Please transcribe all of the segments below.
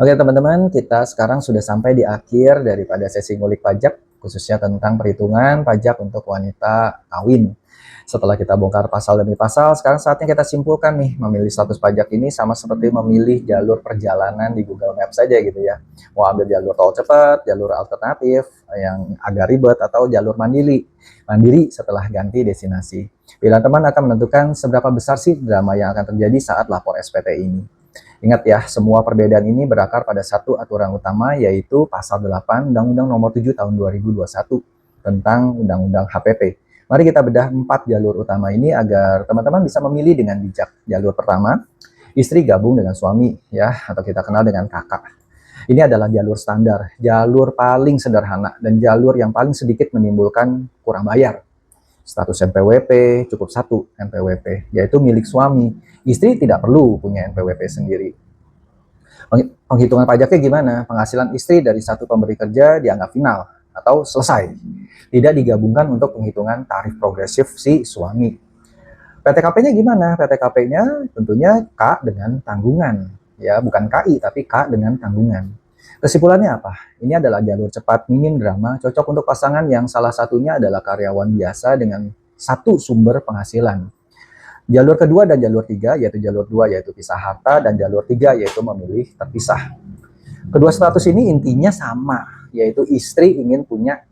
Oke teman-teman, kita sekarang sudah sampai di akhir daripada sesi ngulik pajak, khususnya tentang perhitungan pajak untuk wanita kawin. Setelah kita bongkar pasal demi pasal, sekarang saatnya kita simpulkan nih, memilih status pajak ini sama seperti memilih jalur perjalanan di Google Maps saja gitu ya. Mau ambil jalur tol cepat, jalur alternatif yang agak ribet, atau jalur mandiri setelah ganti destinasi. Pilihan teman akan menentukan seberapa besar sih drama yang akan terjadi saat lapor SPT ini. Ingat ya, semua perbedaan ini berakar pada satu aturan utama, yaitu Pasal 8 Undang-Undang Nomor 7 Tahun 2021 tentang Undang-Undang HPP. Mari kita bedah 4 jalur utama ini agar teman-teman bisa memilih dengan bijak. Jalur pertama, istri gabung dengan suami, ya, atau kita kenal dengan kakak. Ini adalah jalur standar, jalur paling sederhana, dan jalur yang paling sedikit menimbulkan kurang bayar. Status NPWP cukup satu NPWP, yaitu milik suami. Istri tidak perlu punya NPWP sendiri. Penghitungan pajaknya gimana? Penghasilan istri dari satu pemberi kerja dianggap final atau selesai. Tidak digabungkan untuk penghitungan tarif progresif si suami. PTKP-nya gimana? PTKP-nya tentunya K dengan tanggungan. Ya, bukan KI, tapi K dengan tanggungan. Kesimpulannya apa? Ini adalah jalur cepat minim drama, cocok untuk pasangan yang salah satunya adalah karyawan biasa dengan satu sumber penghasilan. Jalur kedua dan jalur tiga, yaitu jalur dua yaitu pisah harta, dan jalur tiga yaitu memilih terpisah. Kedua status ini intinya sama, yaitu istri ingin punya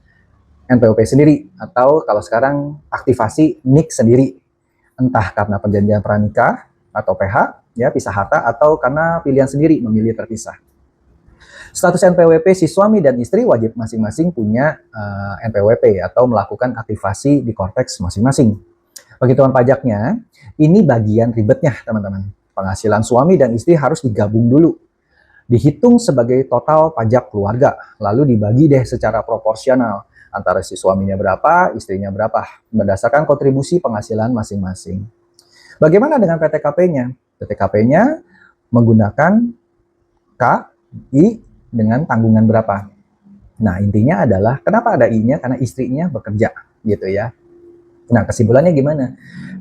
NPWP sendiri, atau kalau sekarang aktivasi NIK sendiri. Entah karena perjanjian pranikah atau PH, ya pisah harta, atau karena pilihan sendiri memilih terpisah. Status NPWP si suami dan istri wajib masing-masing punya NPWP atau melakukan aktivasi di korteks masing-masing. Penghitungan pajaknya, ini bagian ribetnya teman-teman. Penghasilan suami dan istri harus digabung dulu. Dihitung sebagai total pajak keluarga, lalu dibagi deh secara proporsional antara si suaminya berapa, istrinya berapa, berdasarkan kontribusi penghasilan masing-masing. Bagaimana dengan PTKP-nya? PTKP-nya menggunakan K, I, dengan tanggungan berapa. Nah, intinya adalah kenapa ada I-nya? Karena istrinya bekerja, gitu ya. Nah, kesimpulannya gimana?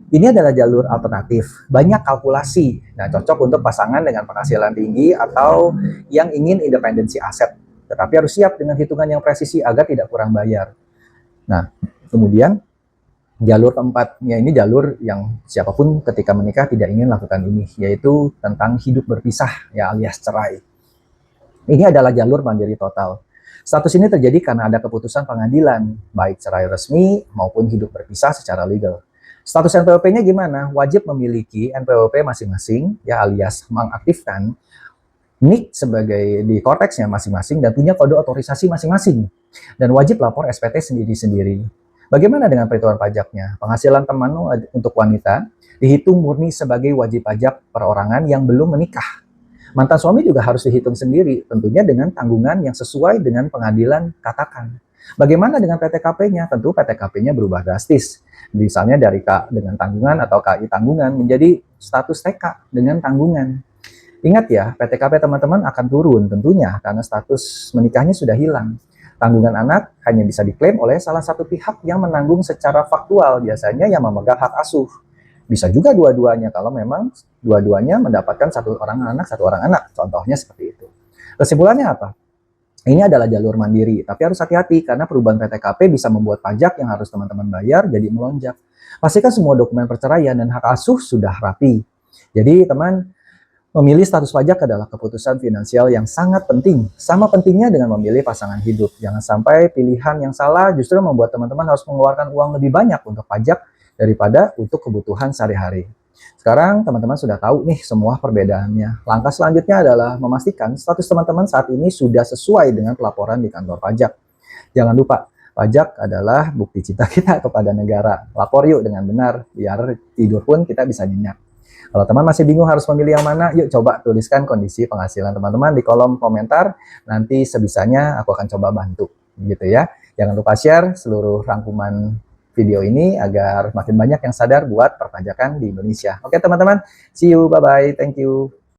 Ini adalah jalur alternatif, banyak kalkulasi. Nah, cocok untuk pasangan dengan penghasilan tinggi atau yang ingin independensi aset. Tetapi harus siap dengan hitungan yang presisi agar tidak kurang bayar. Nah, kemudian jalur keempatnya ini jalur yang siapapun ketika menikah tidak ingin lakukan ini, yaitu tentang hidup berpisah, ya alias cerai. Ini adalah jalur mandiri total. Status ini terjadi karena ada keputusan pengadilan, baik cerai resmi maupun hidup berpisah secara legal. Status NPWP-nya gimana? Wajib memiliki NPWP masing-masing, ya alias mengaktifkan NIK sebagai di korteksnya masing-masing dan punya kode otorisasi masing-masing. Dan wajib lapor SPT sendiri-sendiri. Bagaimana dengan perhitungan pajaknya? Penghasilan teman untuk wanita dihitung murni sebagai wajib pajak perorangan yang belum menikah. Mantan suami juga harus dihitung sendiri, tentunya dengan tanggungan yang sesuai dengan pengadilan katakan. Bagaimana dengan PTKP-nya? Tentu PTKP-nya berubah drastis. Misalnya dari K dengan tanggungan atau KI tanggungan menjadi status TK dengan tanggungan. Ingat ya, PTKP teman-teman akan turun tentunya karena status menikahnya sudah hilang. Tanggungan anak hanya bisa diklaim oleh salah satu pihak yang menanggung secara faktual, biasanya yang memegang hak asuh. Bisa juga dua-duanya kalau memang dua-duanya mendapatkan satu orang anak. Contohnya seperti itu. Kesimpulannya apa? Ini adalah jalur mandiri, tapi harus hati-hati karena perubahan PTKP bisa membuat pajak yang harus teman-teman bayar jadi melonjak. Pastikan semua dokumen perceraian dan hak asuh sudah rapi. Jadi teman, memilih status pajak adalah keputusan finansial yang sangat penting. Sama pentingnya dengan memilih pasangan hidup. Jangan sampai pilihan yang salah justru membuat teman-teman harus mengeluarkan uang lebih banyak untuk pajak daripada untuk kebutuhan sehari-hari. Sekarang teman-teman sudah tahu nih semua perbedaannya. Langkah selanjutnya adalah memastikan status teman-teman saat ini sudah sesuai dengan pelaporan di kantor pajak. Jangan lupa, pajak adalah bukti cinta kita kepada negara. Lapor yuk dengan benar, biar tidur pun kita bisa nyenyak. Kalau teman masih bingung harus memilih yang mana, yuk coba tuliskan kondisi penghasilan teman-teman di kolom komentar. Nanti sebisanya aku akan coba bantu, gitu ya. Jangan lupa share seluruh rangkuman video ini agar makin banyak yang sadar buat perpajakan di Indonesia. Oke teman-teman, see you, bye-bye, thank you.